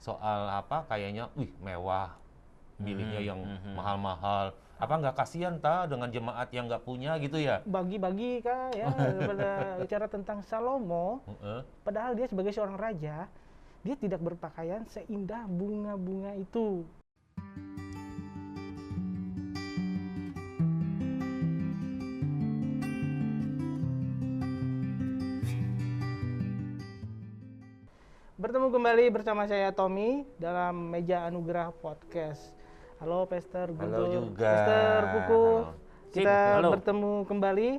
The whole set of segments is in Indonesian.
soal apa kayaknya, wih mewah, pilihnya yang mahal-mahal. Apa nggak kasihan dengan jemaat yang nggak punya gitu ya? Bagi-bagi Kak ya, pada bicara tentang Salomo, padahal dia sebagai seorang raja, dia tidak berpakaian seindah bunga-bunga itu. Bertemu kembali bersama saya Tommy dalam Meja Anugerah Podcast. Halo Pastor Halo Guntur, juga. Pastor Kuku. Halo. Kita Halo. bertemu kembali.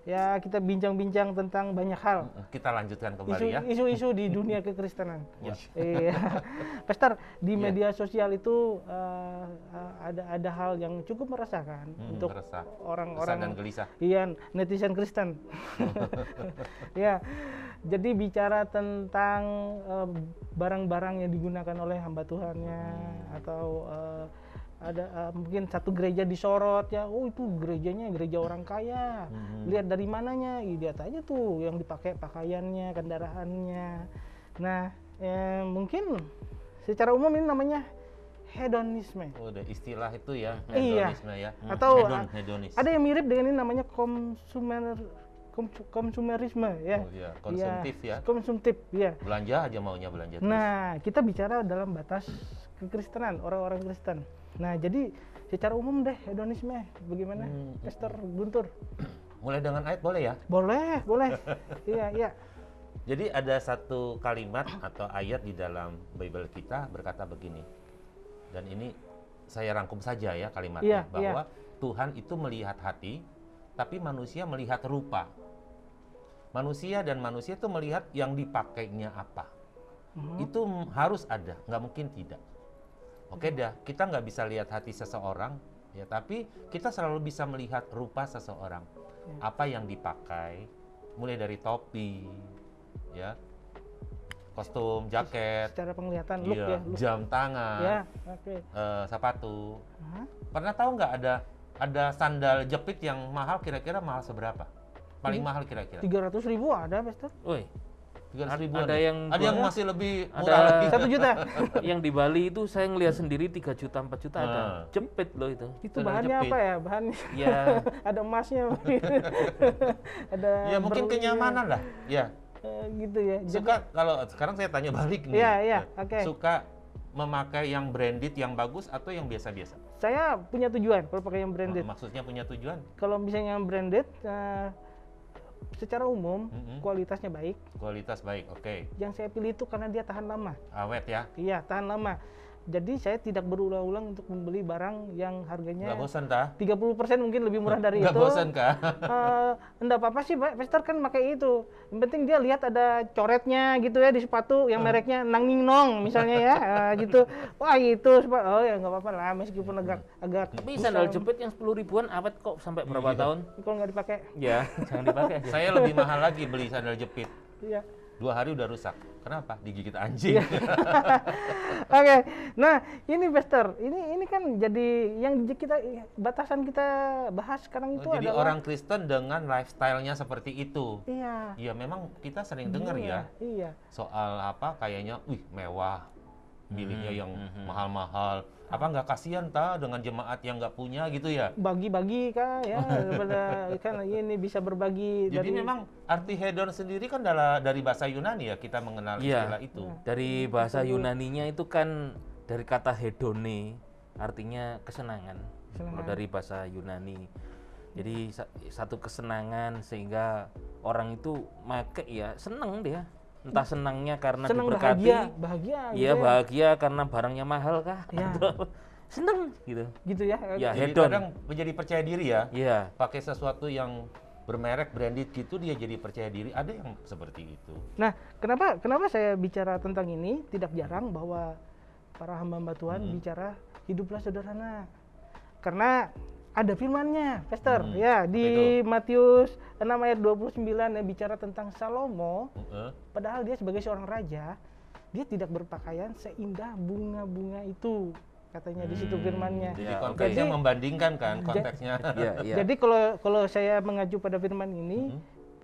Ya, kita bincang-bincang tentang banyak hal. Kita lanjutkan kembali ya. Isu-isu di dunia kekristenan. Ya. Iya. Pastor, di Ya. media sosial itu ada hal yang cukup meresahkan untuk Resah. Resah orang-orang dan gelisah. Iya, netizen Kristen. Ya, jadi bicara tentang barang-barang yang digunakan oleh hamba Tuhannya atau ada mungkin satu gereja disorot ya, oh itu gerejanya gereja orang kaya, lihat dari mananya, lihat aja tuh yang dipakai pakaiannya, kendaraannya. Nah, mungkin secara umum ini namanya hedonisme. Oh, ada istilah itu ya, Iya. hedonisme ya. Atau Hedonis. ada yang mirip dengan ini namanya konsumerisme ya. Oh iya, konsumtif ya. Konsumtif ya. Belanja aja maunya belanja terus. Nah, kita bicara dalam batas kekristenan, orang-orang Kristen. Nah, jadi secara umum deh hedonisme bagaimana, Pastor Guntur? Mulai dengan ayat boleh ya? Boleh. Iya, iya. Jadi ada satu kalimat atau ayat di dalam Bible kita berkata begini. Dan ini saya rangkum saja ya kalimatnya, Iya, bahwa Tuhan itu melihat hati, tapi manusia melihat rupa. Manusia dan manusia itu melihat yang dipakainya apa. Itu harus ada, nggak mungkin tidak. Oke dah, kita nggak bisa lihat hati seseorang, ya, tapi kita selalu bisa melihat rupa seseorang. Apa yang dipakai, mulai dari topi, ya, kostum, jaket, Secara penglihatan look iya, ya, look. jam tangan, Ya, oke. sepatu. Hah? Pernah tahu nggak ada sandal jepit yang mahal, kira-kira mahal seberapa? Paling mahal kira-kira? 300.000 ada, Pastor? Woi, 300 ribuan. ada deh. yang ada yang jual- masih lebih ada- murah lagi. 1 juta. yang di Bali itu saya ngelihat sendiri 3 juta, 4 juta ada. Nah. Jepit loh itu. Itu Sandal bahannya jepit. apa ya? Bahannya Ya, ada emasnya. Ada Ya mungkin berlian, kenyamanan lah. Ya. gitu ya. Jadi Suka kalau sekarang saya tanya balik nih. Iya, oke. Suka memakai yang branded yang bagus atau yang biasa-biasa? saya punya tujuan kalau pakai yang branded. Maksudnya punya tujuan? Kalau misalnya yang branded, secara umum kualitasnya baik. Kualitas baik, oke. Yang saya pilih itu karena dia tahan lama. Awet ya? Iya, tahan lama. Jadi saya tidak berulang-ulang untuk membeli barang yang harganya Nggak bosan kah? 30% mungkin lebih murah dari Nggak itu. bosan kah? Enggak apa-apa sih, Pak. Pastor kan pakai itu. Yang penting dia lihat ada coretnya gitu ya di sepatu yang mereknya Nang Ning Nong misalnya ya, gitu. Wah, itu sepatu. Oh ya nggak apa-apa lah meskipun agak tapi sandal jepit yang 10 ribuan awet kok sampai berapa tahun? kalau nggak dipakai. Ya, jangan dipakai aja. Saya lebih mahal lagi beli sandal jepit. Iya. 2 hari udah rusak. Kenapa? Digigit anjing. Oke, nah ini Pastor, ini kan jadi yang kita batasan kita bahas sekarang itu Jadi adalah orang Kristen dengan lifestyle-nya seperti itu. iya, Ya memang kita sering dengar ya iya, soal apa kayaknya, wih mewah, pilihnya yang mahal-mahal. Apa nggak kasihan dengan jemaat yang nggak punya gitu ya? bagi-bagi Kak ya, daripada kan ini bisa berbagi Jadi memang arti hedon sendiri kan dari bahasa Yunani ya kita mengenal Iya. istilah itu. Dari bahasa Yunaninya itu kan dari kata hedone, artinya kesenangan. Kalau dari bahasa Yunani. Jadi satu kesenangan sehingga orang itu make ya seneng dia. Entah senangnya karena senang diberkati. bahagia gitu Iya, ya. bahagia karena barangnya mahal kah? Iya. Atau seneng gitu. Gitu ya. Ya, Jadi hedon. kadang menjadi percaya diri ya. Iya. Pakai sesuatu yang bermerek branded gitu dia jadi percaya diri. Ada yang seperti itu. Nah, kenapa saya bicara tentang ini? Tidak jarang bahwa para hamba-hamba Tuhan bicara hiduplah sederhana. Karena ada firman-nya, Pastor. Ya, di Matius 6 ayat 29 yang bicara tentang Salomo. Padahal dia sebagai seorang raja, dia tidak berpakaian seindah bunga-bunga itu. Katanya di situ firman-nya. Jadi Ya, konteksnya Jadi- membandingkan kan konteksnya. Iya, iya. Jadi kalau saya mengacu pada firman ini,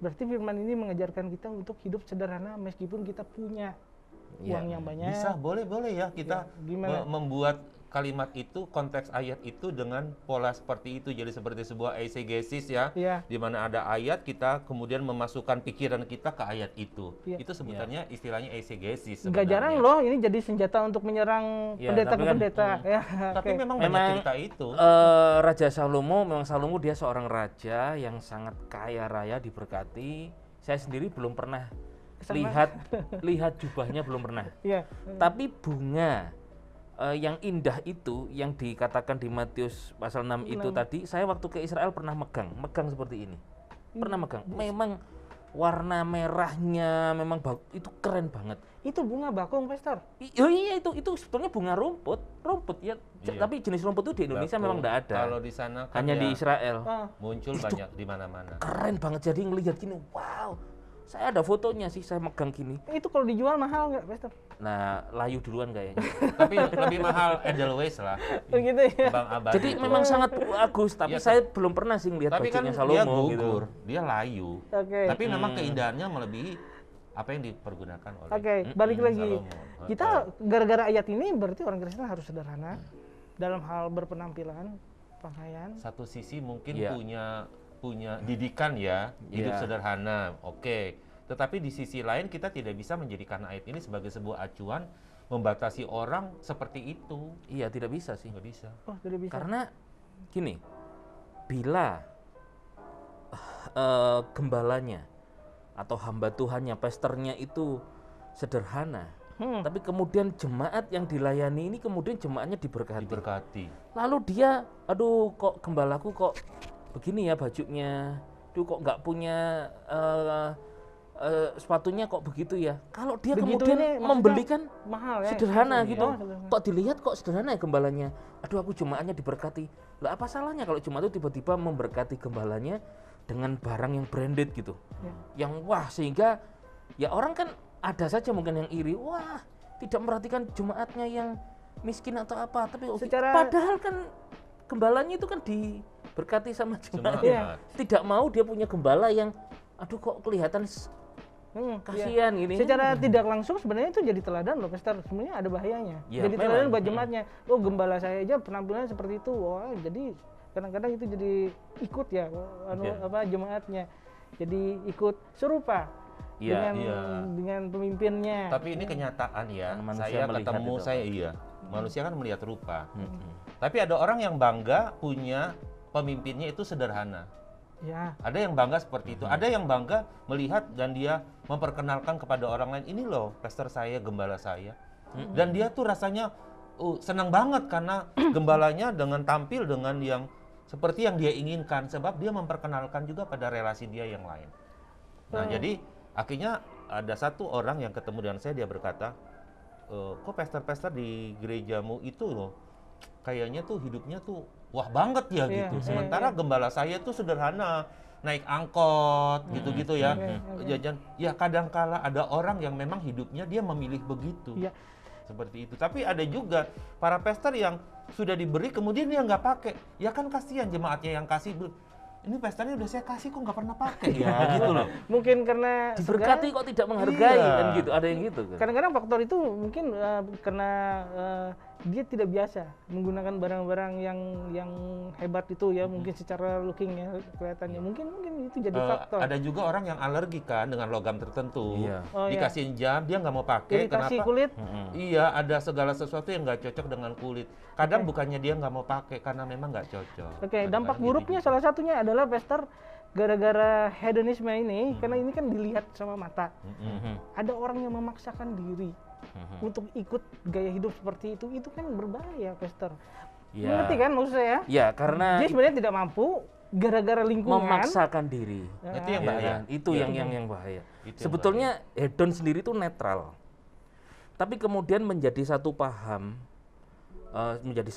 berarti firman ini mengajarkan kita untuk hidup sederhana meskipun kita punya. uang yang banyak. Bisa, boleh ya kita gimana? membuat kalimat itu, konteks ayat itu dengan pola seperti itu. Jadi seperti sebuah eisegesis ya, di mana ada ayat, kita kemudian memasukkan pikiran kita ke ayat itu. Itu sebutannya istilahnya eisegesis. Nggak jarang loh ini jadi senjata untuk menyerang pendeta ke pendeta. Tapi memang banyak cerita itu. Raja Salomo dia seorang raja yang sangat kaya raya, diberkati. Saya sendiri belum pernah lihat jubahnya, belum pernah. Tapi bunga yang indah itu yang dikatakan di Matius pasal 6 itu tadi, saya waktu ke Israel pernah megang seperti ini. Pernah megang. Memang warna merahnya memang itu keren banget. Itu bunga bakung, Pastor. Iya, itu sebenarnya bunga rumput ya. Tapi jenis rumput itu di Indonesia memang enggak ada. Kalau di sana kan hanya di Israel. Muncul banyak di mana-mana. Keren banget, jadi ngelihat gini, wow. Saya ada fotonya sih, saya megang gini. Itu kalau dijual mahal nggak, Pastor? Nah, layu duluan kayaknya. Tapi lebih mahal Edelweiss lah. Begitu ya. Jadi memang sangat bagus, tapi saya belum pernah sih lihat bajunya Salomo. Dia gugur, dia layu. Tapi memang keindahannya melebihi apa yang dipergunakan oleh balik lagi. Salomo. Kita gara-gara ayat ini berarti orang Kristen harus sederhana dalam hal berpenampilan, pakaian. Satu sisi mungkin punya didikan ya, hidup sederhana, tetapi di sisi lain kita tidak bisa menjadikan ayat ini sebagai sebuah acuan membatasi orang seperti itu. Iya, tidak bisa sih. Nggak bisa. Tidak bisa. Karena gini, bila gembalanya atau hamba Tuhannya, pastornya itu sederhana, tapi kemudian jemaat yang dilayani ini kemudian jemaatnya diberkati. Lalu dia, aduh kok gembalaku kok begini ya bajunya, kok nggak punya sepatunya kok begitu ya. Kalau dia kemudian membelikan mahal ya, sederhana gitu, kok dilihat kok sederhana ya gembalanya. Aduh, aku jemaatnya diberkati. Lah apa salahnya kalau jemaat itu tiba-tiba memberkati gembalanya dengan barang yang branded gitu, yang wah, sehingga ya orang kan ada saja mungkin yang iri, wah tidak memperhatikan jemaatnya yang miskin atau apa, tapi padahal kan gembalanya itu kan diberkati sama jemaat. Tidak mau dia punya gembala yang aduh kok kelihatan kasihan gini. Secara tidak langsung sebenarnya itu jadi teladan loh, Pastor. Sebenarnya ada bahayanya. Jadi teladan buat jemaatnya. Oh, gembala saya aja penampilannya seperti itu. Wah, jadi kadang-kadang itu jadi ikut ya jemaatnya. Jadi ikut serupa dengan pemimpinnya. Tapi ini kenyataan ya. Saya ketemu manusia kan melihat rupa. Tapi ada orang yang bangga punya pemimpinnya itu sederhana. Ada yang bangga seperti itu. Ada yang bangga melihat dan dia memperkenalkan kepada orang lain, ini loh pastor saya, gembala saya. Dan dia tuh rasanya senang banget karena gembalanya dengan tampil dengan yang seperti yang dia inginkan, sebab dia memperkenalkan juga pada relasi dia yang lain. Nah, jadi akhirnya ada satu orang yang ketemu dengan saya, dia berkata, kok pastor-pastor di gerejamu itu loh, kayaknya tuh hidupnya tuh wah banget ya gitu. Sementara gembala saya tuh sederhana, naik angkot gitu-gitu ya. Jajan. Ya kadangkala ada orang yang memang hidupnya dia memilih begitu. Seperti itu. Tapi ada juga para pastor yang sudah diberi kemudian dia nggak pakai. Ya kan kasihan jemaatnya yang kasih. Ini pastornya udah saya kasih kok nggak pernah pakai ya gitu loh. Mungkin karena diberkati kok tidak menghargai kan gitu. Ada yang gitu kan. Kadang-kadang faktor itu mungkin karena dia tidak biasa menggunakan barang-barang yang hebat itu ya, mungkin secara lookingnya kelihatannya mungkin itu jadi faktor. Ada juga orang yang alergi kan dengan logam tertentu. Dikasihin jam dia nggak mau pakai. Iritasi kulit. Iya, ada segala sesuatu yang nggak cocok dengan kulit. Kadang bukannya dia nggak mau pakai karena memang nggak cocok. Dampak buruknya salah satunya adalah pastor gara-gara hedonisme ini, karena ini kan dilihat sama mata. Ada orang yang memaksakan diri untuk ikut gaya hidup seperti itu kan berbahaya, pastor. Ngerti kan maksud saya? Ya, karena dia sebenarnya tidak mampu gara-gara lingkungan memaksakan diri. Itu yang bahaya. Itu yang bahaya. Sebetulnya hedon sendiri itu netral. Tapi kemudian menjadi satu paham, menjadi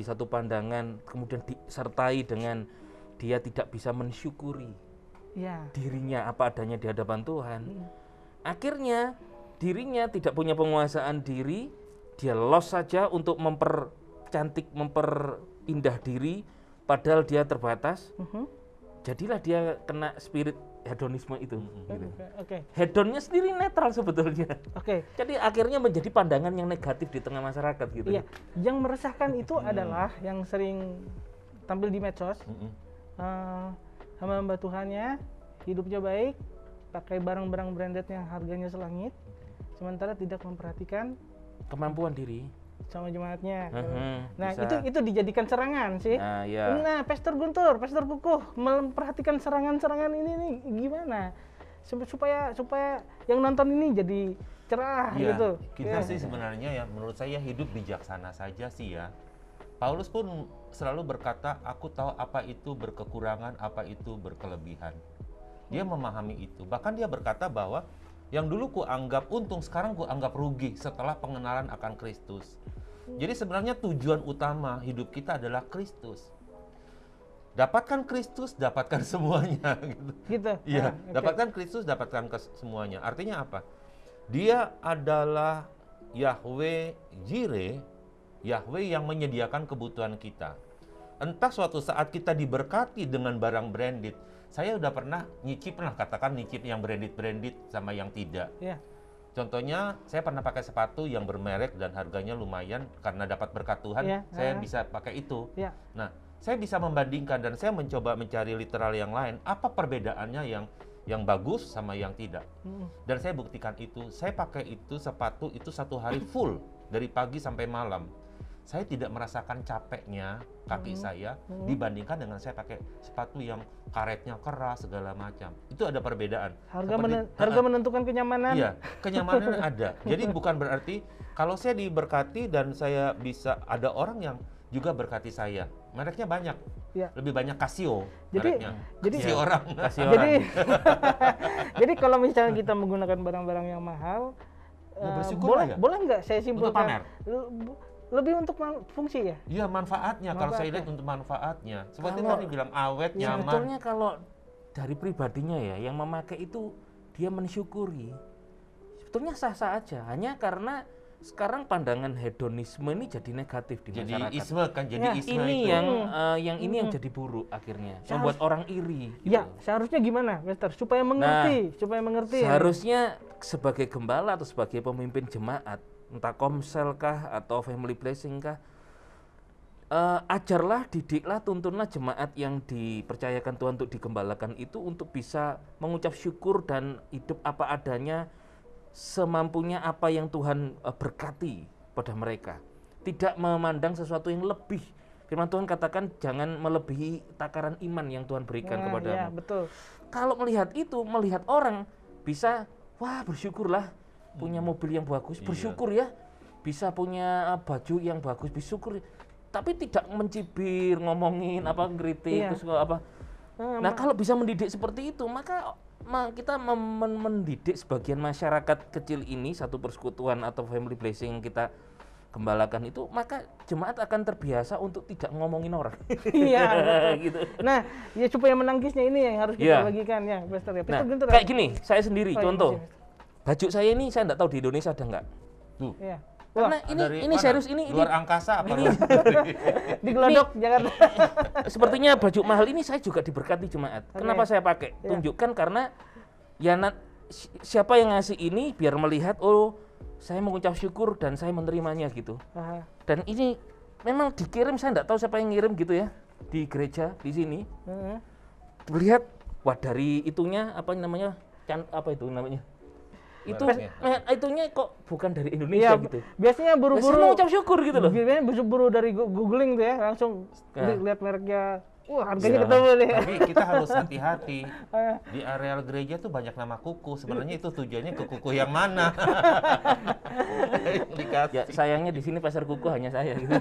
satu pandangan, kemudian disertai dengan dia tidak bisa mensyukuri dirinya apa adanya di hadapan Tuhan. Akhirnya dirinya tidak punya penguasaan diri, dia los saja untuk mempercantik, memperindah diri, padahal dia terbatas. Jadilah dia kena spirit hedonisme itu. Gitu. Oke. Hedonnya sendiri netral sebetulnya. Oke. Jadi akhirnya menjadi pandangan yang negatif di tengah masyarakat gitu. Iya, yang meresahkan itu adalah yang sering tampil di medsos. Hamba-hamba Tuhannya hidupnya baik, pakai barang-barang branded yang harganya selangit, sementara tidak memperhatikan Kemampuan diri. sama jemaatnya. Nah, bisa. itu dijadikan serangan sih. Nah, ya. Nah, Pastor Guntur, Pastor Kukuh memperhatikan serangan-serangan ini nih gimana? Supaya yang nonton ini jadi cerah Ya, gitu. kita sih sebenarnya ya menurut saya hidup bijaksana saja sih ya. Paulus pun selalu berkata, aku tahu apa itu berkekurangan, apa itu berkelebihan. Dia memahami itu. Bahkan dia berkata bahwa yang dulu kuanggap untung, sekarang kuanggap rugi setelah pengenalan akan Kristus. Jadi sebenarnya tujuan utama hidup kita adalah Kristus. Dapatkan Kristus, dapatkan semuanya. Gitu. Iya, Oke. dapatkan Kristus, dapatkan semuanya. Artinya apa? Dia adalah Yahweh Jireh, Yahweh yang menyediakan kebutuhan kita. Entah suatu saat kita diberkati dengan barang branded. Saya udah pernah nyicip yang branded sama yang tidak. Iya. Contohnya, saya pernah pakai sepatu yang bermerek dan harganya lumayan karena dapat berkat Tuhan, Iya, saya bisa pakai itu. Iya. Nah, saya bisa membandingkan dan saya mencoba mencari literal yang lain, apa perbedaannya yang bagus sama yang tidak. Dan saya buktikan itu, saya pakai itu sepatu itu 1 hari full dari pagi sampai malam. Saya tidak merasakan capeknya kaki saya dibandingkan dengan saya pakai sepatu yang karetnya keras segala macam. Itu ada perbedaan. Harga menentukan kenyamanan. Iya, kenyamanan ada. Jadi bukan berarti kalau saya diberkati dan saya bisa ada orang yang juga berkati saya. Mereknya banyak. Iya. Lebih banyak Casio Jadi- mereknya. jadi- Casio orang. Kasih Jadi orang. jadi kalau misalnya kita menggunakan barang-barang yang mahal, Ya, bersyukurlah ya. boleh nggak saya simpulkan? pamer? Lebih untuk fungsi ya? Iya, manfaatnya. Kalau saya lihat untuk manfaatnya. Seperti tadi bilang awet, nyaman. Sebetulnya kalau dari pribadinya ya, yang memakai itu dia mensyukuri. Sebetulnya sah-sah aja. Hanya karena sekarang pandangan hedonisme ini jadi negatif di Jadi masyarakat. isme kan, jadi Ya, isme Ini itu. yang yang jadi buruk akhirnya, membuat orang iri. gitu. Ya, seharusnya gimana, Mister? Supaya mengerti, Seharusnya sebagai gembala atau sebagai pemimpin jemaat, entah komsel kah atau family blessing kah, ajarlah, didiklah, tuntunlah jemaat yang dipercayakan Tuhan untuk digembalakan itu untuk bisa mengucap syukur dan hidup apa adanya semampunya apa yang Tuhan berkati pada mereka. Tidak memandang sesuatu yang lebih. Firman Tuhan katakan jangan melebihi takaran iman yang Tuhan berikan kepadamu. Ya, betul. Kalau melihat itu, melihat orang bisa, wah bersyukurlah punya mobil yang bagus, bersyukur ya bisa punya baju yang bagus, bersyukur. Tapi tidak mencibir, ngomongin apa, ngeritik, terus apa. Nah kalau bisa mendidik seperti itu, maka kita mendidik sebagian masyarakat kecil ini, satu persekutuan atau family blessing yang kita gembalakan itu, maka jemaat akan terbiasa untuk tidak ngomongin orang. Iya. Gitu. Nah, ya supaya menangkisnya ini yang harus kita Iya. bagikan ya, Pastor ya. Nah, Pastor Guntur, kayak gini, saya sendiri Oh, iya, contoh. masih. Baju saya ini saya enggak tahu di Indonesia ada enggak. Tuh. Iya. Karena Wah, Dari ini mana? serius ini luar angkasa apa luar? di Glodok Jakarta. sepertinya baju mahal ini saya juga diberkati jemaat. Kenapa saya pakai? Iya. Tunjukkan karena ya siapa yang ngasih ini biar melihat, oh saya mengucap syukur dan saya menerimanya gitu. Aha. Dan ini memang dikirim, saya enggak tahu siapa yang ngirim gitu ya, di gereja di sini. Heeh. Lihat, wah dari itunya apa namanya? Apa itu namanya? Itu itunya kok bukan dari Indonesia Iya, gitu. biasanya Saya buru-buru. mengucap syukur gitu loh. Biasanya buru-buru dari googling tuh ya, langsung Ya. lihat mereknya. Wah, harganya Iya. ketemu deh. Tapi kita harus hati-hati. Di areal gereja tuh banyak nama kuku. Sebenarnya itu tujuannya ke kuku yang mana? Dikasih. Ya sayangnya di sini pasar kuku hanya saya gitu.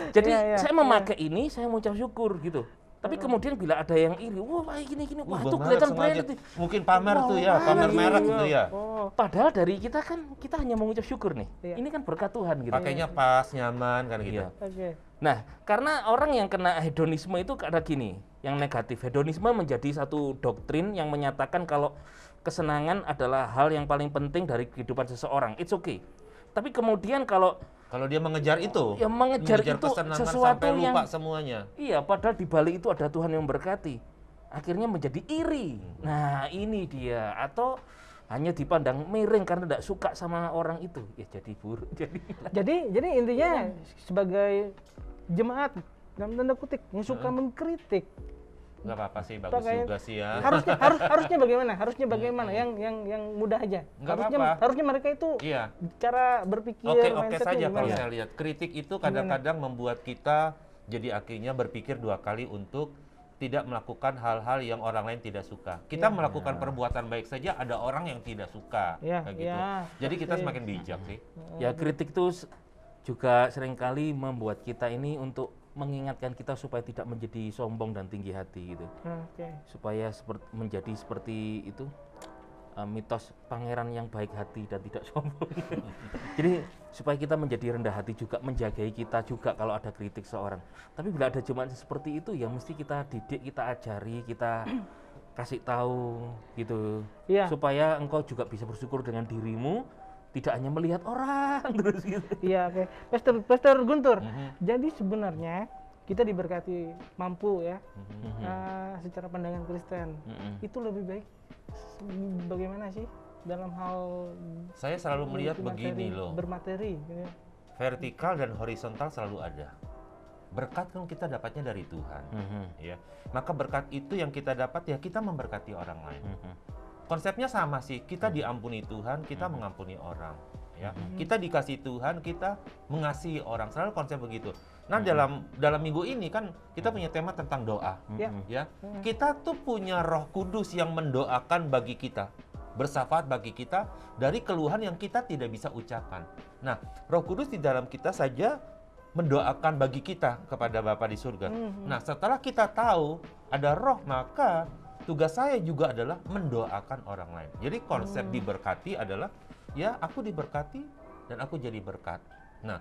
Jadi Iya, iya, saya memakai ini, saya mengucap syukur gitu. Tapi kemudian bila ada yang iri, wah gini, wah itu Bang kelihatan Marek branded. sengaja. Mungkin pamer tuh ya, pamer merek gitu ya. Oh, Padahal dari kita kan, kita hanya mengucap syukur nih. Iya. Ini kan berkat Tuhan gitu. Pakainya pas, nyaman kan gitu. Iya. oke. Nah, karena orang yang kena hedonisme itu ada gini, yang negatif. Hedonisme menjadi satu doktrin yang menyatakan kalau kesenangan adalah hal yang paling penting dari kehidupan seseorang. It's okay. Tapi kemudian kalau Kalau dia mengejar itu, Ya, mengejar itu kesenangan sesuatu sampai lupa yang- semuanya. iya, padahal di balik itu ada Tuhan yang memberkati. akhirnya menjadi iri. Nah, ini dia. Atau hanya dipandang miring karena tidak suka sama orang itu, ya jadi buruk. Jadi intinya sebagai jemaat dalam tanda kutip yang suka mengkritik, nggak apa-apa sih, bagus juga sih ya. Harusnya bagaimana? Yang mudah aja. Harusnya mereka itu cara berpikir. Oke saja kalau saya lihat kritik itu kadang-kadang membuat kita jadi akhirnya berpikir 2 kali untuk tidak melakukan hal-hal yang orang lain tidak suka. Kita melakukan perbuatan baik saja ada orang yang tidak suka, kayak gitu. Jadi kita semakin bijak sih. Ya, kritik itu juga seringkali membuat kita ini untuk mengingatkan kita supaya tidak menjadi sombong dan tinggi hati gitu. Supaya menjadi seperti itu mitos pangeran yang baik hati dan tidak sombong. Jadi supaya kita menjadi rendah hati juga, menjagai kita juga kalau ada kritik seorang. Tapi bila ada jemaat seperti itu ya mesti kita didik, kita ajari, kita kasih tahu gitu. Supaya engkau juga bisa bersyukur dengan dirimu, tidak hanya melihat orang terus gitu. Iya, oke. Pastor Guntur. Jadi sebenarnya kita diberkati mampu ya, secara pandangan Kristen. Itu lebih baik bagaimana sih dalam hal saya selalu melihat begini loh, bermateri gitu. Vertikal dan horizontal selalu ada. Berkat kan kita dapatnya dari Tuhan, ya. Maka berkat itu yang kita dapat ya kita memberkati orang lain. Konsepnya sama sih, kita diampuni Tuhan, kita mengampuni orang, ya. Kita dikasih Tuhan, kita mengasihi orang. Selalu konsep begitu. Nah, dalam minggu ini kan kita punya tema tentang doa, ya. Kita tuh punya Roh Kudus yang mendoakan bagi kita, bersyafaat bagi kita dari keluhan yang kita tidak bisa ucapkan. Nah, Roh Kudus di dalam kita saja mendoakan bagi kita kepada Bapa di surga. Nah, setelah kita tahu ada Roh, maka tugas saya juga adalah mendoakan orang lain. Jadi konsep diberkati adalah ya aku diberkati dan aku jadi berkat. Nah,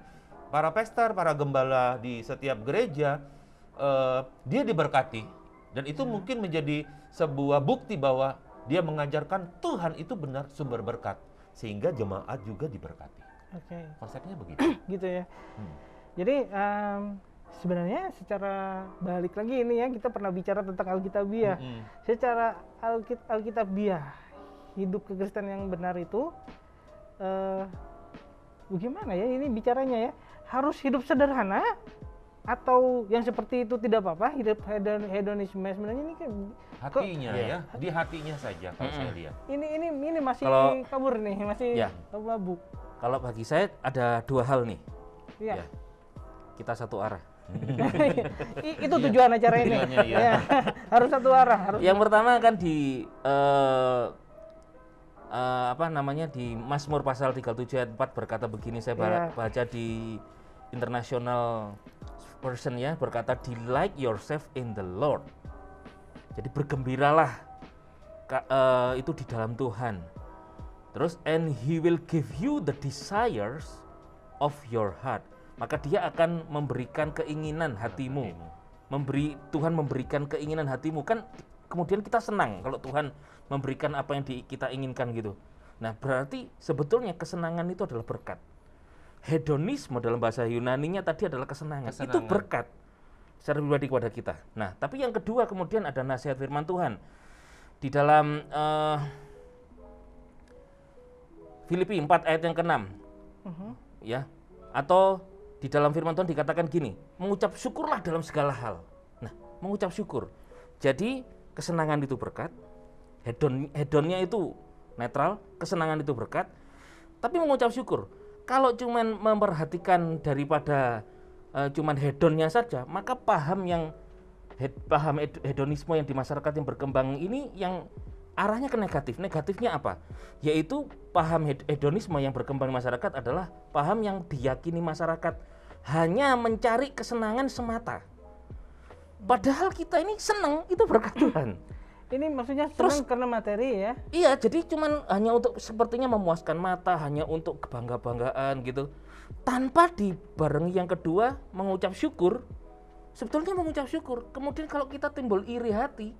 para pastor, para gembala di setiap gereja dia diberkati dan itu mungkin menjadi sebuah bukti bahwa dia mengajarkan Tuhan itu benar sumber berkat sehingga jemaat juga diberkati. Konsepnya begitu. Gitu ya. Jadi sebenarnya secara balik lagi ini ya, kita pernah bicara tentang Alkitabiah. Secara Alkitabiah, hidup kekristenan yang benar itu bagaimana ya ini bicaranya ya? Harus hidup sederhana atau yang seperti itu tidak apa-apa, hidup hedonisme sebenarnya ini kan hatinya ya, di hatinya saja kalau saya lihat. Ini masih kabur nih, masih abu-abu. Kalau bagi saya ada 2 hal nih. Ya. Kita satu arah. Itu tujuan acara ini. Harus satu arah. Yang pertama kan di di Mazmur pasal 37 ayat 4 berkata begini, saya baca di International Version ya, berkata delight yourself in the Lord. Jadi bergembiralah itu di dalam Tuhan. Terus and he will give you the desires of your heart. Maka dia akan memberikan keinginan hatimu. Tuhan memberikan keinginan hatimu. Kan kemudian kita senang kalau Tuhan memberikan apa yang kita inginkan gitu. Nah, berarti sebetulnya kesenangan itu adalah berkat. Hedonisme dalam bahasa Yunaninya tadi adalah kesenangan. Itu berkat secara pribadi kepada kita. Nah, tapi yang kedua kemudian ada nasihat firman Tuhan. Di dalam Filipi 4 ayat yang ke-6. Ya. Atau di dalam firman Tuhan dikatakan gini, mengucap syukurlah dalam segala hal. Nah, mengucap syukur. Jadi kesenangan itu berkat, hedonnya itu netral, kesenangan itu berkat, tapi mengucap syukur. Kalau cuman memperhatikan daripada cuman hedonnya saja, maka paham hedonisme yang di masyarakat yang berkembang ini yang arahnya ke negatif. Negatifnya apa? Yaitu paham hedonisme yang berkembang di masyarakat adalah paham yang diyakini masyarakat hanya mencari kesenangan semata. Padahal kita ini senang, itu berkat Tuhan. Ini maksudnya senang karena materi ya? Iya, jadi cuman hanya untuk sepertinya memuaskan mata, hanya untuk kebangga-banggaan gitu. Tanpa dibarengi yang kedua, mengucap syukur. Sebetulnya mengucap syukur. Kemudian kalau kita timbul iri hati,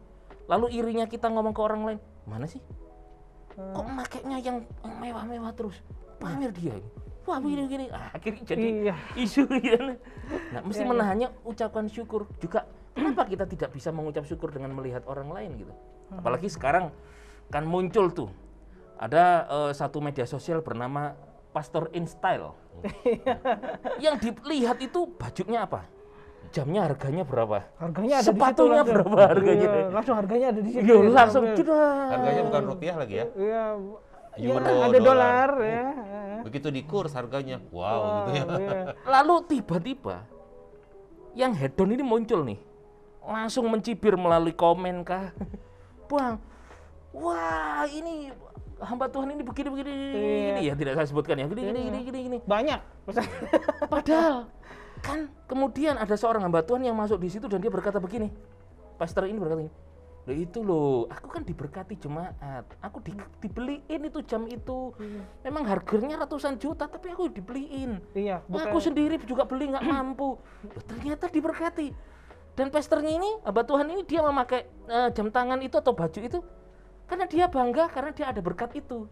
lalu irinya kita ngomong ke orang lain, mana sih? Kok makainya yang mewah-mewah terus? Pamer dia ini. Wah, begini-gini. Akhirnya jadi isu ya. Nah, mesti menahannya ucapkan syukur. Juga Kenapa kita tidak bisa mengucap syukur dengan melihat orang lain gitu? Apalagi sekarang kan muncul tuh ada satu media sosial bernama Pastor in Style. Yang dilihat itu bajunya apa? Jamnya harganya berapa? Harganya ada sepatunya di situ berapa harganya? Iya, langsung harganya ada di situ. Iya, langsung Iya. jedar. Harganya bukan rupiah lagi ya. Iya. Euro, Ya, ada dolar ya. Begitu di kurs harganya, wow gitu ya. Iya. Lalu tiba-tiba yang hedon ini muncul nih, langsung mencibir melalui komen kah, Bang, wah ini hamba Tuhan ini begini Iya. ya tidak saya sebutkan ya, gini. Banyak. Padahal kan kemudian ada seorang hamba Tuhan yang masuk di situ dan dia berkata begini, pastor ini berkata ini, loh itu loh, aku kan diberkati jemaat, aku dibeliin itu jam itu, memang harganya ratusan juta tapi aku dibeliin. Iya, Aku sendiri juga beli nggak mampu. Loh, ternyata diberkati. Dan pastornya ini, hamba Tuhan ini dia memakai jam tangan itu atau baju itu karena dia bangga karena dia ada berkat itu.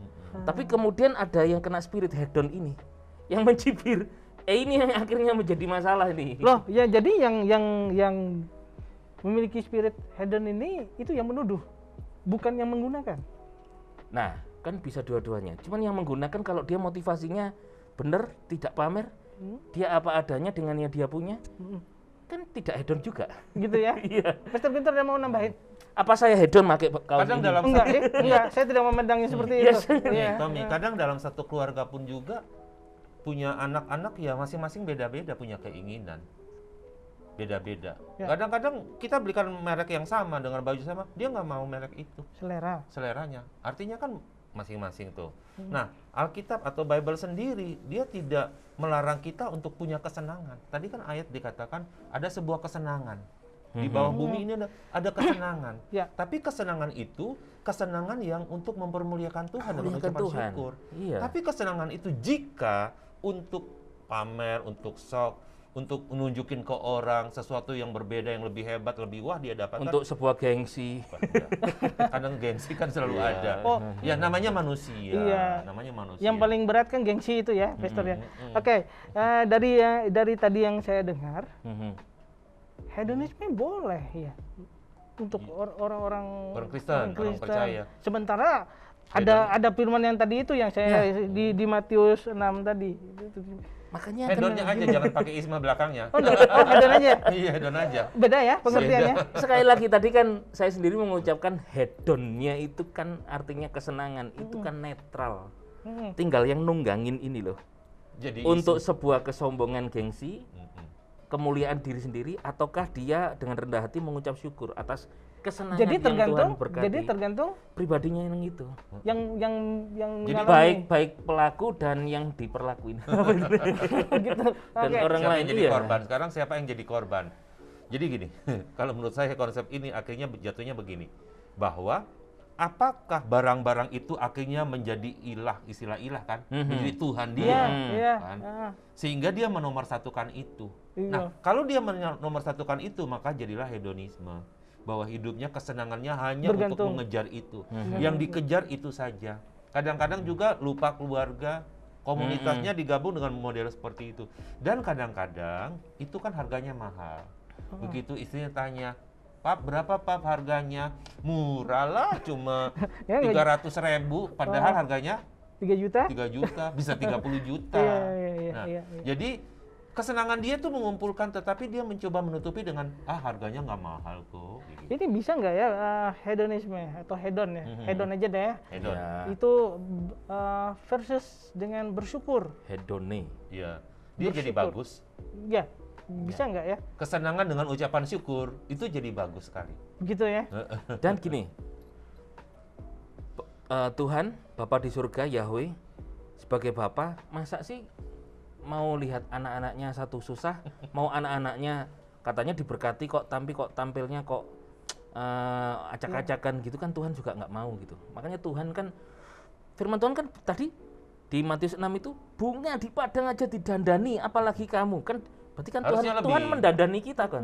Tapi kemudian ada yang kena spirit hedon ini, yang mencibir. Ini yang akhirnya menjadi masalah nih. Loh, ya jadi yang memiliki spirit hedon ini itu yang menuduh, bukan yang menggunakan. Nah, kan bisa dua-duanya. Cuman yang menggunakan kalau dia motivasinya benar, tidak pamer, dia apa adanya dengan yang dia punya, kan tidak hedon juga. Gitu ya? Iya. Pastor Pinter yang mau nambahin? Apa saya hedon pakai kaos Kadang ini? dalam Enggak, saya tidak memandangnya seperti Yes. itu. Nih, Tommy, kadang dalam satu keluarga pun juga punya anak-anak ya masing-masing beda-beda punya keinginan. Beda-beda. Ya. Kadang-kadang kita belikan merek yang sama dengan baju sama, dia nggak mau merek itu, seleranya. Artinya kan masing-masing tuh. Nah, Alkitab atau Bible sendiri dia tidak melarang kita untuk punya kesenangan. Tadi kan ayat dikatakan ada sebuah kesenangan. Di bawah bumi ini ada kesenangan. Ya. Tapi kesenangan itu kesenangan yang untuk mempermuliakan Tuhan dan Memuliakan mengucapkan Tuhan. syukur. Iya. Tapi kesenangan itu jika untuk pamer, untuk sok, untuk menunjukin ke orang sesuatu yang berbeda, yang lebih hebat, lebih wah dia dapatkan. Untuk sebuah gengsi. Kadang gengsi kan selalu Iya. ada. Oh. Ya namanya manusia. Iya. Namanya manusia. Yang paling berat kan gengsi itu ya, Pastor ya. Oke, dari tadi yang saya dengar, hedonisme boleh ya untuk orang-orang Orang Kristen, orang percaya. Sementara ada firman yang tadi itu yang saya di Matius 6 tadi. Makanya Hedonnya aja, jangan pakai isma belakangnya. Oh, hedon aja. Iya, hedon aja. Beda ya pengertiannya. sekali lagi tadi kan saya sendiri mengucapkan hedonnya itu kan artinya kesenangan, itu kan netral. Tinggal yang nunggangin ini loh. Jadi Untuk sebuah kesombongan gengsi, kemuliaan diri sendiri, ataukah dia dengan rendah hati mengucap syukur atas kesenangan Jadi yang Tuhan berkati. jadi tergantung Pribadinya yang itu. yang Jadi Baik pelaku dan yang diperlakuin. gitu. Dan Oke. orang siapa lain yang jadi iya. korban? Sekarang siapa yang jadi korban? Jadi gini, kalau menurut saya konsep ini akhirnya jatuhnya begini, bahwa apakah barang-barang itu akhirnya menjadi ilah, istilah ilah kan, menjadi Tuhan dia, Iya. kan? Sehingga dia menomorsatukan itu. Iya. Nah, kalau dia menomorsatukan itu, maka jadilah hedonisme, bahwa hidupnya kesenangannya hanya Bergantung. untuk mengejar itu, yang dikejar itu saja. Kadang-kadang juga lupa keluarga, komunitasnya digabung dengan model seperti itu. Dan kadang-kadang itu kan harganya mahal. Begitu istrinya tanya, Pap, berapa Pap harganya? Murah lah, cuma Ya, 300.000, padahal harganya 3 juta? 3 juta, bisa 30 juta. Iya, Nah, iya. jadi kesenangan dia tuh mengumpulkan, tetapi dia mencoba menutupi dengan harganya nggak mahal kok. Gitu. Ini bisa nggak ya hedonisme atau hedon ya? Hedon aja deh ya. Hedon. Ya, Itu versus dengan bersyukur. hedone. Iya. Dia jadi Bersyukur. bagus. Ya, bisa nggak ya? Kesenangan dengan ucapan syukur itu jadi bagus sekali. Begitu ya? Dan gini, Tuhan, Bapa di surga, Yahweh, sebagai Bapa, masa sih mau lihat anak-anaknya satu susah, mau anak-anaknya katanya diberkati kok, tapi kok tampilnya kok acak-acakan gitu kan, Tuhan juga nggak mau gitu. Makanya Tuhan kan, firman Tuhan kan tadi di Matius 6 itu, bunga di padang aja didandani, apalagi kamu kan. Berarti kan Harusnya lebih. Tuhan mendandani kita kan.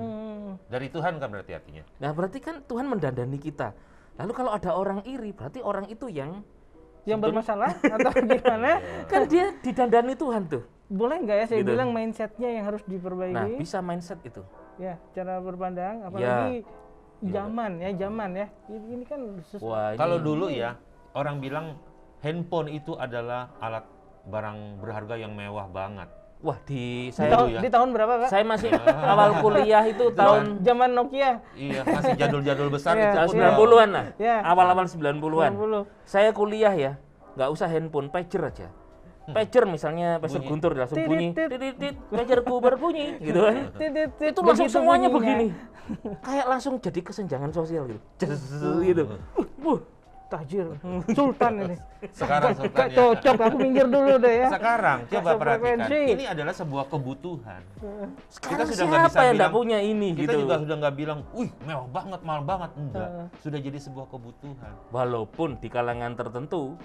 Dari Tuhan kan berarti artinya. Nah berarti kan Tuhan mendandani kita. Lalu kalau ada orang iri, berarti orang itu yang Bermasalah atau gimana? kan dia didandani Tuhan tuh. Boleh nggak ya saya Gitu. bilang mindsetnya yang harus diperbaiki? Nah bisa mindset itu. Ya, cara berpandang, apalagi zaman ya. Ini kan Wah, Kalau dulu ya, orang bilang handphone itu adalah alat barang berharga yang mewah banget. wah di, saya di tahun berapa, Kak? saya masih awal kuliah itu tahun Zaman Nokia. Iya, masih jadul-jadul besar Iya, itu tahun pun 90-an lah. Ya. Awal-awal 90-an. 90. Saya kuliah ya, nggak usah handphone, pager aja. Pager misalnya, pager Bunyi. Guntur langsung Tit, bunyi, tit. tit, tit, pagerku berbunyi, gitu kan. Titit, Itu langsung begitu semuanya bunyinya. begini. Kayak langsung jadi kesenjangan sosial gitu. Gitu. Tajir, sultan ini. sekarang Gak sultannya. cocok, aku minggir dulu deh ya. Sekarang coba perhatikan, Sefrekuensi. ini adalah sebuah kebutuhan. Sekarang sudah nggak siapa bisa yang nggak bilang- punya ini Kita gitu. juga sudah nggak bilang, wih mewah banget, mahal banget, enggak. Sudah jadi sebuah kebutuhan. Walaupun di kalangan tertentu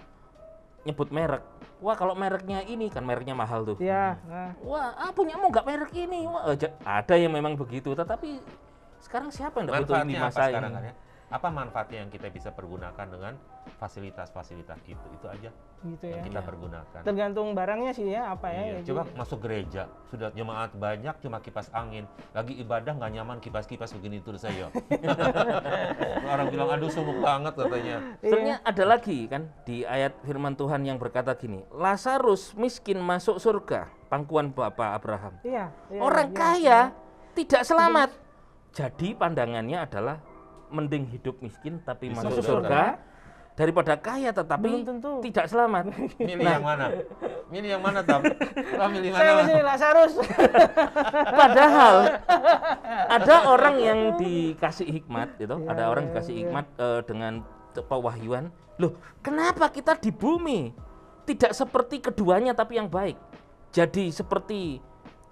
nyebut merek. Wah, kalau mereknya ini kan mereknya mahal tuh. Ya, nah. Wah, punyamu nggak merek ini. Wah, ada yang memang begitu, tetapi sekarang siapa yang nggak butuh ini Manfaatnya apa masa sekarang ini? kan ya? Apa manfaatnya yang kita bisa pergunakan dengan fasilitas-fasilitas itu? Itu aja Gitu ya. yang kita pergunakan. Tergantung barangnya sih ya, apa ya. Iya, coba masuk gereja, sudah jemaat banyak cuma kipas angin, lagi ibadah nggak nyaman kipas-kipas begini terus saya. Orang bilang aduh sumuk banget katanya. Sebenarnya ada lagi kan di ayat firman Tuhan yang berkata gini, Lazarus miskin masuk surga, pangkuan Bapak Abraham. Iya, iya, Orang iya. kaya tidak selamat. Jadi pandangannya adalah mending hidup miskin tapi Di masuk surga. surga daripada kaya tetapi Belum tentu. tidak selamat. Milih yang mana? Milih yang mana, Tam? Lo milih Saya mana? masih Lazarus. Padahal ada orang yang dikasih hikmat, gitu. Ya, Ada orang ya, dikasih ya. hikmat dengan pewahyuan. Loh, kenapa kita di bumi tidak seperti keduanya tapi yang baik? Jadi seperti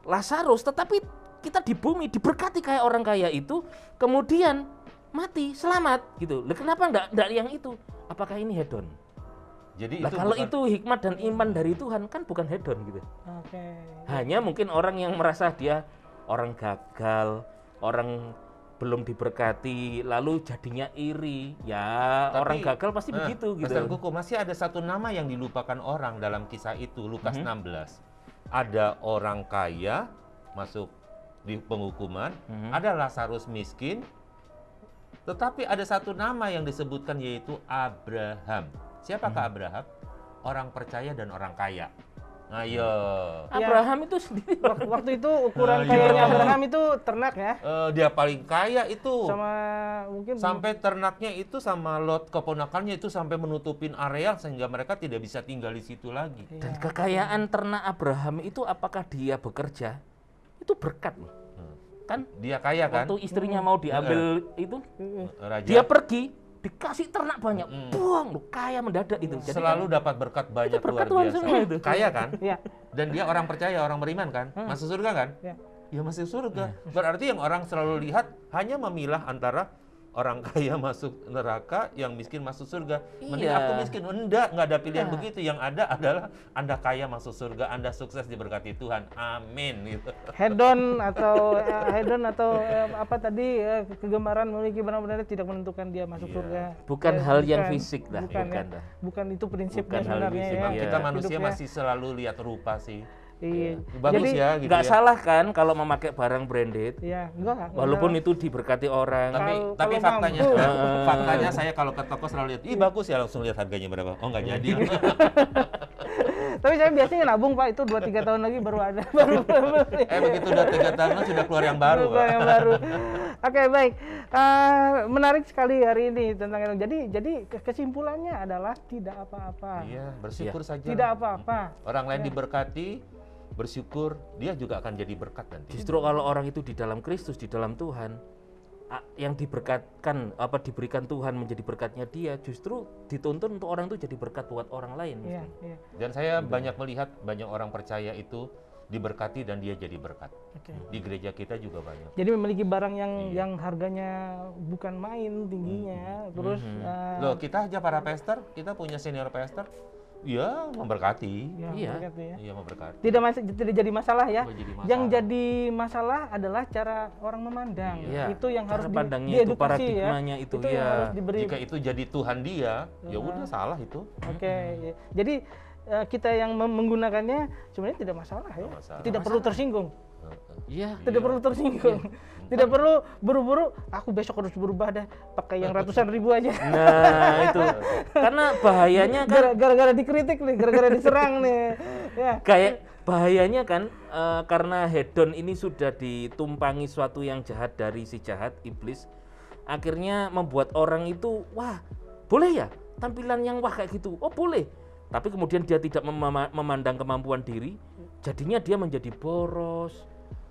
Lazarus, tetapi kita di bumi diberkati kayak orang kaya itu, kemudian mati selamat gitu. Loh, kenapa enggak yang itu? Apakah ini hedon? Jadi Lah itu kalau bukan- itu hikmat dan iman dari Tuhan kan bukan hedon gitu. Oke. Hanya mungkin orang yang merasa dia orang gagal, orang belum diberkati, lalu jadinya iri. Ya, Tapi, orang gagal pasti begitu gitu. Pastor Kuku, masih ada satu nama yang dilupakan orang dalam kisah itu, Lukas 16. Ada orang kaya masuk di penghukuman, ada Lazarus miskin, tetapi ada satu nama yang disebutkan yaitu Abraham. Siapakah Abraham? Orang percaya dan orang kaya. Ayo. Abraham itu sendiri Waktu itu ukuran Iya. kayanya Abraham itu ternak ya. Dia paling kaya itu. Sama mungkin Sampai ternaknya itu sama Lot keponakannya itu sampai menutupin area sehingga mereka tidak bisa tinggal di situ lagi. dan kekayaan ternak Abraham itu apakah dia bekerja? Itu berkat loh. Kan Dia kaya kan? waktu istrinya mau diambil itu, Raja dia pergi dikasih ternak banyak, buang loh, kaya mendadak itu. Jadi selalu dapat berkat banyak itu berkat luar Tuhan biasa. semua itu. Kaya kan? Iya. Dan dia orang percaya, orang beriman kan? Masuk surga kan? Iya. Ya masuk surga. Berarti yang orang selalu lihat hanya memilah antara orang kaya masuk neraka, yang miskin masuk surga. Mending Iya. aku miskin. Enggak ada pilihan begitu. Yang ada adalah Anda kaya masuk surga, Anda sukses diberkati Tuhan. Amin gitu. hedon atau apa tadi kegemaran memiliki barang-barang tidak menentukan dia masuk Iya. surga. Bukan hal yang fisik dah, bukan, bukan ya. dah. Bukan itu prinsipnya Bukan hal sebenarnya fisik, ya. Memang Iya. kita manusia Hidupnya. masih selalu lihat rupa sih. Iya. Bagus Jadi, ya gitu Nggak ya. salah kan kalau memakai barang branded, Ya, enggak. walaupun itu diberkati orang. Tapi Kalau faktanya, mampu. faktanya saya kalau ke toko selalu lihat, ih bagus ya, langsung lihat harganya berapa. Oh nggak jadi. Tapi saya biasanya nabung Pak, itu 2-3 tahun lagi baru ada baru beli. Begitu udah 3 tahun sudah keluar yang baru. Baru Pak. yang baru. Oke, baik. Menarik sekali hari ini tentang itu. Jadi kesimpulannya adalah tidak apa-apa. Iya, bersyukur saja. Tidak apa-apa. Orang lain diberkati, bersyukur, dia juga akan jadi berkat nanti. Justru kalau orang itu di dalam Kristus, di dalam Tuhan, yang diberkatkan, diberikan Tuhan menjadi berkatnya dia, justru dituntun untuk orang itu jadi berkat buat orang lain. Iya, iya. Dan saya banyak melihat banyak orang percaya itu diberkati dan dia jadi berkat. Oke. Di gereja kita juga banyak. Jadi memiliki barang yang harganya bukan main tingginya, terus Loh, kita aja para pastor, kita punya senior pastor, ya memberkati. ya, Iya. berkat ya. Iya memberkati. Tidak jadi masalah ya. Oh, jadi masalah. Yang jadi masalah adalah cara orang memandang. Iya. Itu yang Cara harus pandangnya itu, diedukasi ya. paradigmanya itu, yang ya. harus diberi. Jika itu jadi Tuhan dia, ya udah salah itu. Oke. Jadi kita yang menggunakannya sebenarnya tidak masalah ya. Tidak perlu tersinggung. Iya. Tidak perlu tersinggung. Tidak perlu buru-buru, aku besok harus berubah dah, pakai yang ratusan ribu aja. Nah, itu. Karena bahayanya kan gara-gara dikritik nih, gara-gara diserang nih. Ya. Kayak bahayanya kan karena hedon ini sudah ditumpangi suatu yang jahat dari si jahat iblis, akhirnya membuat orang itu wah, boleh ya tampilan yang wah kayak gitu. Oh, boleh. Tapi kemudian dia tidak memandang kemampuan diri, jadinya dia menjadi boros,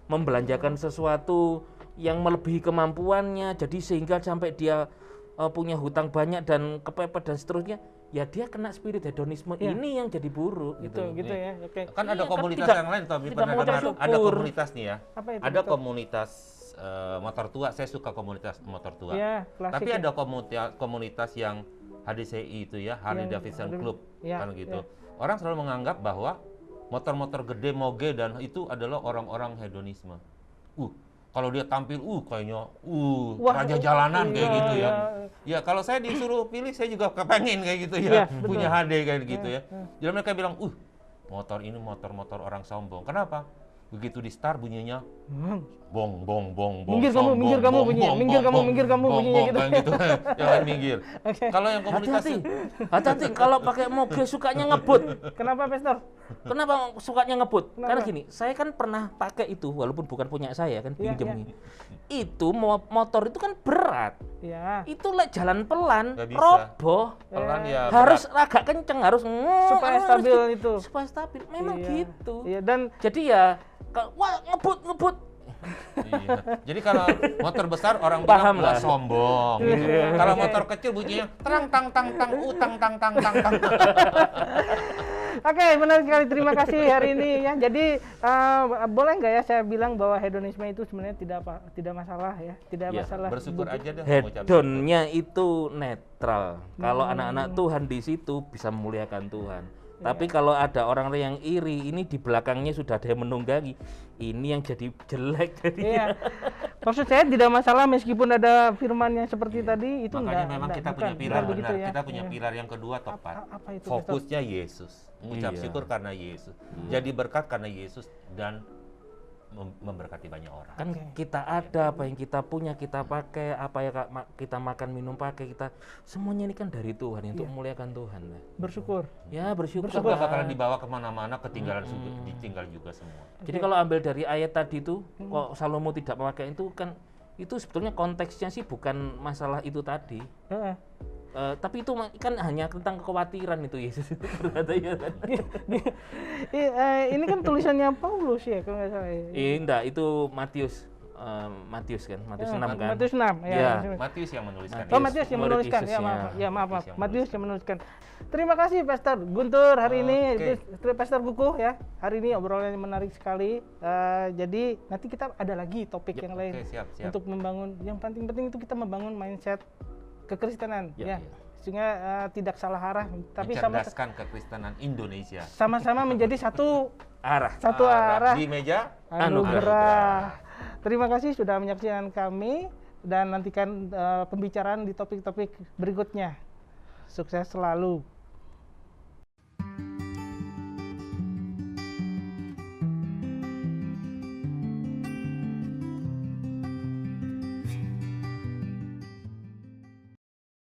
membelanjakan sesuatu yang melebihi kemampuannya, jadi sehingga sampai dia punya hutang banyak dan kepepet dan seterusnya, ya dia kena spirit hedonisme ini yang jadi buruk gitu ya. Oke. Kan ada komunitas tidak, yang lain, Tommy, tidak pernah mengucap dengar? syukur. Ada komunitas nih ya. Apa itu, ada betul? komunitas motor tua. Saya suka komunitas motor tua. Ya, klasik Tapi ya. ada komunitas yang HDCI itu ya, Harley Davidson Club, kan gitu. Orang selalu menganggap bahwa motor-motor gede moge dan itu adalah orang-orang hedonisme. Kalau dia tampil, kayaknya, raja jalanan kayak gitu ya. Ya kalau saya disuruh pilih, saya juga kepengen kayak gitu ya, punya HD kayak gitu ya. Jadi mereka bilang, motor ini motor-motor orang sombong. Kenapa? Begitu di start bunyinya, bong bong bong bong. Minggir kamu bunyinya, minggir kamu bunyinya gitu. Gitu. Jangan minggir. Kalau yang komunitas hati-hati kalau pakai moge sukanya ngebut. Kenapa, Pastor? Kenapa sukanya ngebut? Karena gini, saya kan pernah pakai itu walaupun bukan punya saya kan, pinjem nih. Itu motor itu kan berat. Ya. Itu jalan pelan, Nggak bisa. roboh. pelan ya Harus berat. agak kenceng, harus supaya stabil itu. Supaya stabil. Memang gitu. Iya, dan jadi ya wah ngebut. Iya. Jadi kalau motor besar orang Paham bilang lah. sombong gitu. Kalau motor kecil bunyinya terang tang tang tang utang tang tang tang tang. Oke, benar sekali. Terima kasih hari ini ya. Jadi boleh nggak ya saya bilang bahwa hedonisme itu sebenarnya tidak masalah ya, tidak masalah. Bersyukur aja deh. Hedonnya itu netral. Kalau anak-anak Tuhan di situ bisa memuliakan Tuhan. Tapi kalau ada orang yang iri, ini di belakangnya sudah ada yang menunggangi. Ini yang jadi jelek. Iya. Maksud saya tidak masalah meskipun ada firman yang seperti tadi itu. Makanya memang kita punya pilar benar. Ya. Kita punya pilar yang kedua tepat. Apa itu, fokusnya Yesus. Mengucap syukur karena Yesus. Jadi berkat karena Yesus dan memberkati banyak orang. Kan kita ada, apa yang kita punya kita pakai, apa yang kita makan minum pakai, kita semuanya ini kan dari Tuhan, untuk memuliakan Tuhan. Bersyukur. Ya, bersyukur. Kita bakalan dibawa kemana-mana, ketinggalan ditinggal juga semua. Jadi kalau ambil dari ayat tadi itu, kok Salomo tidak memakai itu kan, itu sebetulnya konteksnya sih bukan masalah itu tadi. Tapi itu kan hanya tentang kekhawatiran itu Yesus itu berkata ya kan. Ini kan tulisannya Paulus ya kalau nggak salah. Enggak, itu Matius kan, Matius 6 kan. Matius 6 ya. Matius yang menuliskan. Matius yang menuliskan. Ya maaf. Matius yang menuliskan. Terima kasih Pastor Guntur hari ini, Pastor Kukuh ya. Hari ini obrolannya menarik sekali. Jadi nanti kita ada lagi topik yang lain siap. untuk membangun. Yang penting itu kita membangun mindset kekristenan ya. Sehingga tidak salah arah, tapi mencerdaskan kekristenan Indonesia. Sama-sama menjadi satu arah di meja anugerah. Terima kasih sudah menyaksikan kami dan nantikan pembicaraan di topik-topik berikutnya. Sukses selalu.